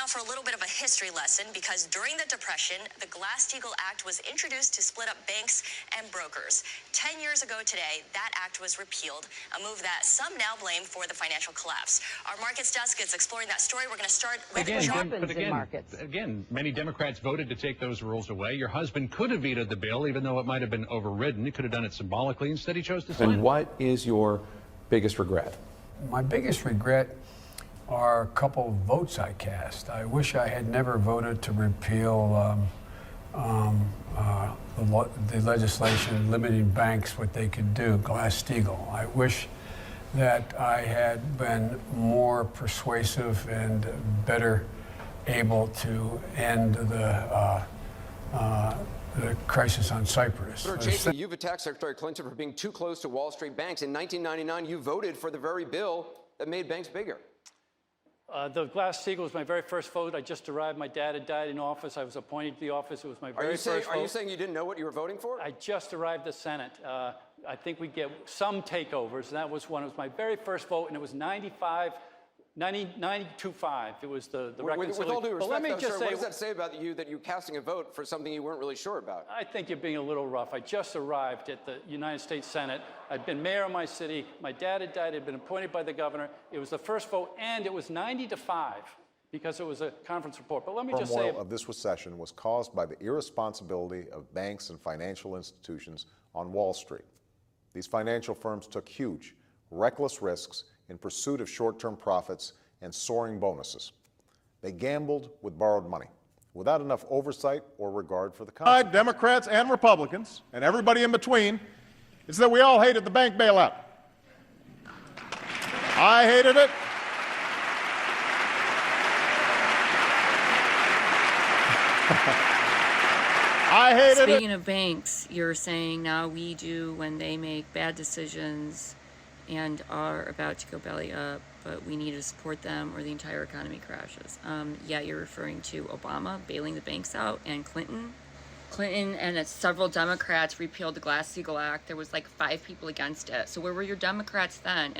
now for a little bit of a history lesson because during the Depression, the Glass-Steagall Act was introduced to split up banks and brokers. 10 years ago today, that act was repealed, a move that some now blame for the financial collapse. Our markets desk is exploring that story. We're going to start with Again, many Democrats voted to take those rules away. Your husband could have vetoed the bill, even though it might have been overridden. He could have done it symbolically. Instead, he chose to sign it. And what is your biggest regret? My biggest regret are a couple of votes I cast. I wish I had never voted to repeal the legislation limiting banks what they could do, Glass-Steagall. I wish that I had been more persuasive and better able to end the crisis on Cyprus. Senator Chasey, you've attacked Secretary Clinton for being too close to Wall Street banks. In 1999, you voted for the very bill that made banks bigger. The Glass-Steagall was my very first vote. I just arrived. My dad had died in office. I was appointed to the office. It was my very first vote. Are you saying you didn't know what you were voting for? I just arrived at the Senate. I think we get some takeovers, and that was one. It was my very first vote, and it was 92.5. It was the reconciliation. With all due respect, let me just say, what does that say about you that you're casting a vote for something you weren't really sure about? I think you're being a little rough. I just arrived at the United States Senate. I'd been mayor of my city. My dad had died. I'd been appointed by the governor. It was the first vote, and it was 90-5 because it was a conference report. But let me just say, turmoil of this recession was caused by the irresponsibility of banks and financial institutions on Wall Street. These financial firms took huge, reckless risks in pursuit of short-term profits and soaring bonuses. They gambled with borrowed money without enough oversight or regard for the consequences. Democrats and Republicans, and everybody in between, is that we all hated the bank bailout. I hated it. I hated it. Speaking of banks, you're saying now we do when they make bad decisions and are about to go belly up, but we need to support them or the entire economy crashes. Yeah, you're referring to Obama bailing the banks out and Clinton. Clinton and several Democrats repealed the Glass-Steagall Act. There was like 5 people against it. So where were your Democrats then? And